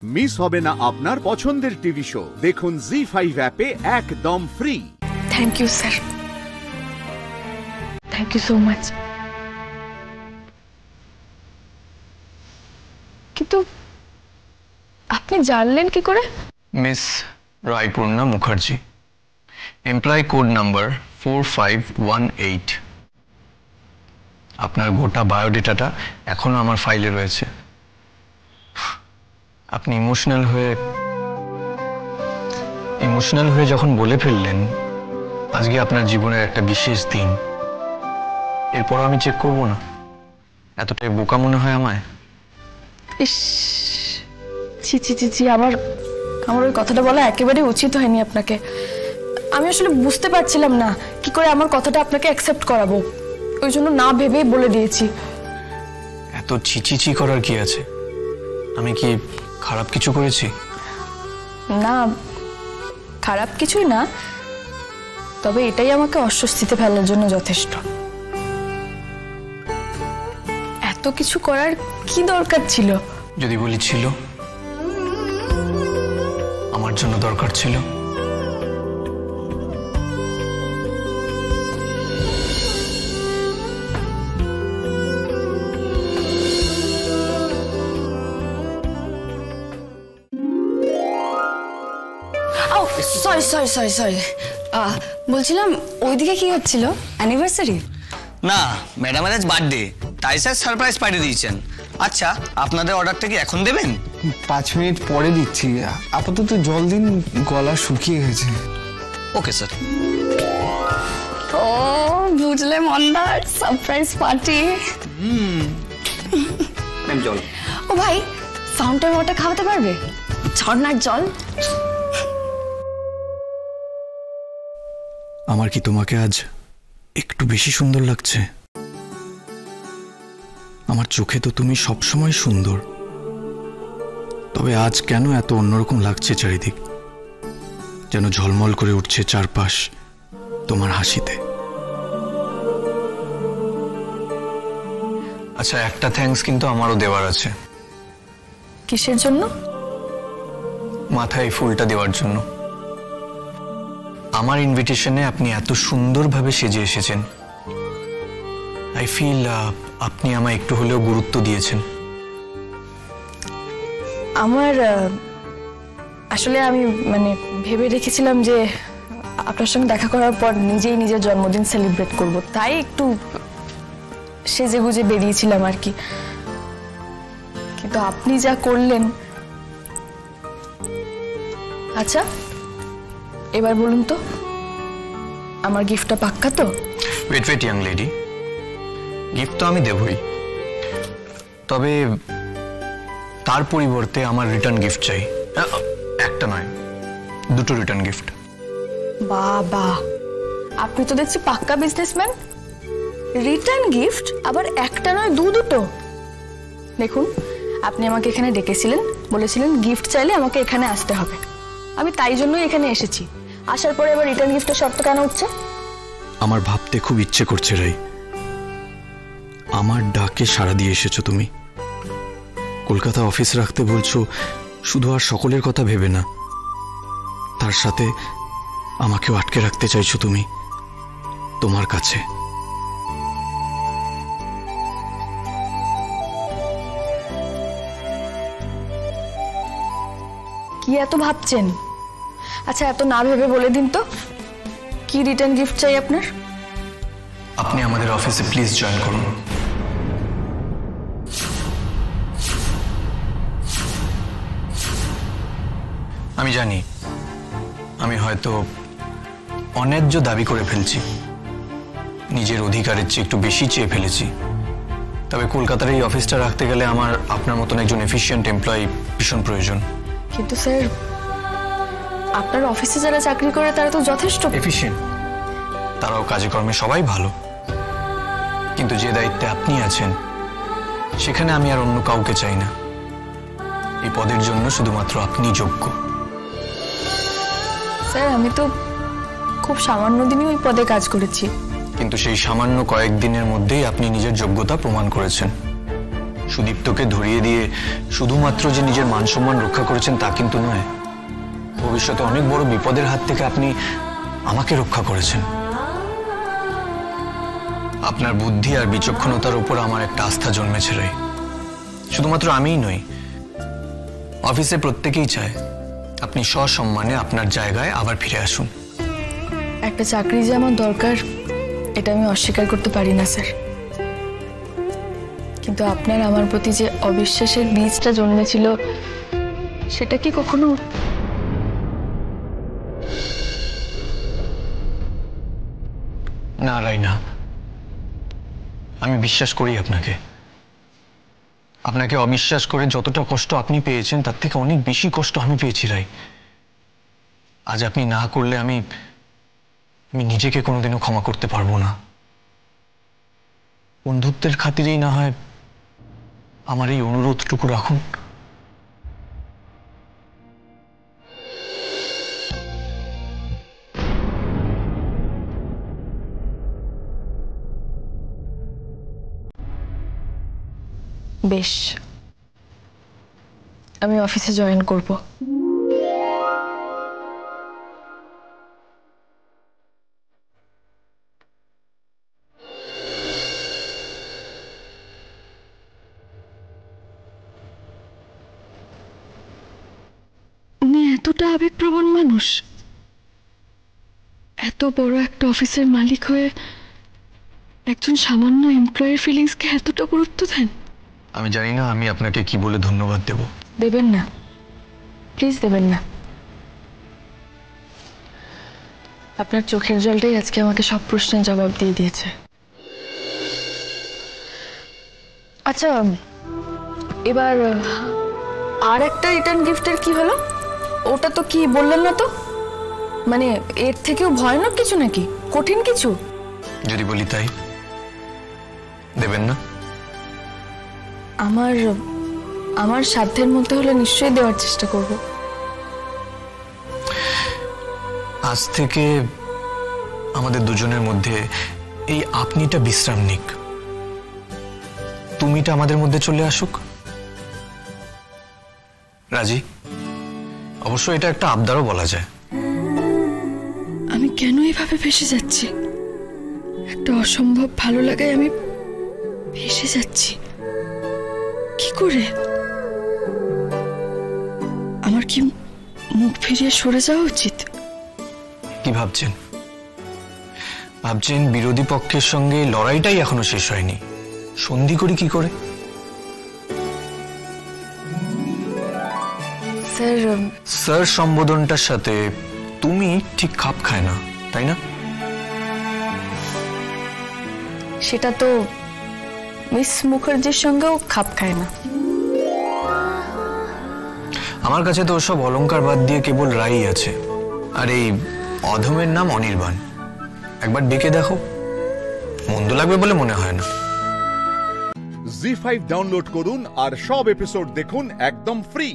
Miss হবে না আপনার পছন্দের টিভি শো। দেখুন জি5 অ্যাপে একদম free. Thank you sir, thank you so much. কিন্তু আপনি জানলেন কি করে? Miss Raypurna Mukherjee, employee code number 4518। আপনার গোটা বায়োডেটাটা এখনো আমার ফাইলে রয়েছে। আপনি ইমোশনাল হয়ে যখন বলে ফেললেন আজকে আপনার জীবনের একটা বিশেষ দিন, এরপর আমি চেক করব না? এতটাই বোকা মনে হয় আমায়? ইস, ছি ছি ছি ছি, আমার ওই কথাটা বলা একেবারে উচিত হয়নি আপনাকে। আমি আসলে বুঝতে পারছিলাম না কি করে আমার কথাটা আপনাকে অ্যাকসেপ্ট করাবো, ওই জন্য না ভেবেই বলে দিয়েছি। এত ছিচিচি করার কি আছে? আমি কি খারাপ কিছু করেছি? না, খারাপ কিছুই না, তবে এটাই আমাকে অস্বস্তিতে ফেলার জন্য যথেষ্ট। এত কিছু করার কি দরকার ছিল? যদি বলি ছিল, আমার জন্য দরকার ছিল। সরি বলছিলাম ওইদিকে কি হচ্ছিল? অ্যানিভার্সারি? না, ম্যাডামের আজ বার্থডে, তাই স্যার সারপ্রাইজ পার্টি দিয়েছেন। আচ্ছা, আপনাদের অর্ডারটা কি এখন দেবেন? 5 মিনিট পরে দিচ্ছি, আপাতত জল দিন, গলা শুকিয়ে গেছে। Okay sir. ও বুঝলে মন্দার, সারপ্রাইজ পার্টি। জল। ও ভাই, ফাউন্টেন ওয়াটার খাওয়াতে পারবে? ঝর্ণার জল। আমার কি তোমাকে আজ একটু বেশি সুন্দর লাগছে? আমার চোখে তো তুমি সবসময় সুন্দর, তবে আজ কেন এত অন্যরকম লাগছে? চারিদিক যেন ঝলমল করে উঠছে চারপাশ তোমার হাসিতে। আচ্ছা, একটা থ্যাঙ্কস কিন্তু আমারও দেওয়ার আছে। কিসের জন্য? মাথায় ফুলটা দেওয়ার জন্য। আমার ইনভিটেশনে আপনি এত সুন্দরভাবে সেজে এসেছেন। আই ফিল আপনি আমায় একটু হলেও গুরুত্ব দিয়েছেন। আমার আসলে আমি ভেবে রেখেছিলাম যে আপনার সঙ্গে দেখা করার পর নিজেই নিজের জন্মদিন সেলিব্রেট করব, তাই একটু সেজে গুজে বেরিয়েছিলাম আর কি। কিন্তু আপনি যা করলেন। আচ্ছা, এবার বলুন তো, আমার গিফটটা পাক্কা তো? ওয়েট ইয়াং লেডি, গিফট তো আমি দেবই, তবে তার পরিবর্তে আমার রিটার্ন গিফট চাই। একটা নয়, দুটো রিটার্ন গিফট। বাবা, আপনি তো দেখছি পাক্কা বিজনেসম্যান। রিটার্ন গিফট আবার একটা নয়, দুটো। দেখুন, আপনি আমাকে এখানে ডেকেছিলেন, বলেছিলেন গিফট চাইলে আমাকে এখানে আসতে হবে। আমি তাই জন্যই এখানে এসেছি। আসার পরে এবার রিটার্ন গিফটের শর্ত কেন হচ্ছে? আমার ভাবতে খুব ইচ্ছে করছে রাই, আমার ডাকে সাড়া দিয়ে এসেছো তুমি। কলকাতা অফিস রাখতে বলছো, শুধু আর সকলের কথা ভেবে না, তার সাথে আমাকেও আটকে রাখতে চাইছো তুমি তোমার কাছে। কি এত ভাবছেন? আচ্ছা, এত না ভেবে বলে দিন তো, কি রিটার্ন গিফট চাই আপনার? আপনি আমাদের অফিসে প্লিজ জয়েন করুন। আমি জানি আমি হয়তো অন্যায্য দাবি করে ফেলছি, নিজের অধিকারের চেয়ে একটু বেশি চেয়ে ফেলেছি, তবে কলকাতার এই অফিসটা রাখতে গেলে আমার আপনার মতন একজন এফিশিয়েন্ট এমপ্লয়ি ভীষণ প্রয়োজন। কিন্তু স্যার, আপনার অফিসে যারা চাকরি করে তারা তো যথেষ্ট এফিশিয়েন্ট, তারাও কাজে কর্মে সবাই ভালো, কিন্তু যে দায়িত্বে আপনি আছেন সেখানে আমি আর অন্য কাউকে চাই না। এই পদের জন্য শুধুমাত্র আপনি যোগ্য। স্যার, আমি তো খুব সামান্য দিনই ওই পদে কাজ করেছি। কিন্তু সেই সামান্য কয়েকদিনের মধ্যেই আপনি নিজের যোগ্যতা প্রমাণ করেছেন। সুদীপ্তকে ধরিয়ে দিয়ে শুধুমাত্র যে নিজের মান সম্মান রক্ষা করেছেন তা কিন্তু নয়, ভবিষ্যতে অনেক বড় বিপদের হাত থেকে আপনি আমাকে রক্ষা করেছেন। আপনার বুদ্ধি আর বিচক্ষণতার উপর আমার একটা আস্থা জন্মেছে রে। শুধুমাত্র আমিই নই, অফিসে প্রত্যেকেই চায় আপনি সসম্মানে আপনার জায়গায় আবার ফিরে আসুন। একটা চাকরি যে আমার দরকার এটা আমি অস্বীকার করতে পারি না স্যার, কিন্তু আপনার আমার প্রতি যে অবিশ্বাসের বীজটা জন্মেছিল সেটা কি কখনো না রাইনা, আমি বিশ্বাস করি আপনাকে। আপনাকে অবিশ্বাস করে যতটা কষ্ট আপনি পেয়েছেন তার থেকে অনেক বেশি কষ্ট আমি পেয়েছি রাই। আজ আপনি না করলে আমি নিজেকে কোনোদিনও ক্ষমা করতে পারবো না। বন্ধুত্বের খাতিরেই না হয় আমার এই অনুরোধটুকু রাখুন। বেশ, আমি অফিসে জয়েন করব। উনি এতটা আবেগপ্রবণ মানুষ, এত বড় একটা অফিসের মালিক হয়ে একজন সামান্য এমপ্লয়ের ফিলিংসকে এতটা গুরুত্ব দেন। আমি জানি না আমি আপনাকে কি বলে ধন্যবাদ দেব। দেবেন না, প্লিজ দেবেন না। আপনার চোখের জলটাই আজকে আমাকে সব প্রশ্নের জবাব দিয়ে দিয়েছে। আচ্ছা, এবার আর একটা রিটার্ন গিফটের কি হলো? ওটা তো কি বললেন না তো, মানে এর থেকেও ভয়ানক কিছু নাকি, কঠিন কিছু? যদি বলি তাই দেবেন না? আমার সাধ্যের মধ্যে হলে নিশ্চয়ই দেওয়ার চেষ্টা করব। আজ থেকে আমাদের দুজনের মধ্যে এই আপনিটা বিশ্রাম নিক, তুমিটা আমাদের মধ্যে চলে আসুক। রাজি? অবশ্য এটা একটা আবদারও বলা যায়। আমি কেন এভাবে ভেসে যাচ্ছি? একটা অসম্ভব ভালো লাগায় আমি ভেসে যাচ্ছি। কি করে? আমার কি মুখ ফিরিয়ে সরে যাওয়া উচিত? কি ভাবছেন? ভাবছেন বিরোধী পক্ষের সঙ্গে লড়াইটাই এখনো শেষ হয়নি, সন্ধি করি কি করে? স্যার সম্বোধনটার সাথে তুমি ঠিক খাপ খায় না, তাই না? সেটা তো মিস মুখার্জির সঙ্গেও খাপ খায় না। আমার কাছে তো ওসব অলংকার বাদ দিয়ে কেবল রাই আছে, আর এই অধমের নাম অনির্বাণ। একবার ডেকে দেখো, মন্দ লাগবে বলে মনে হয় না। জি5 ডাউনলোড করুন আর সব এপিসোড দেখুন একদম ফ্রি।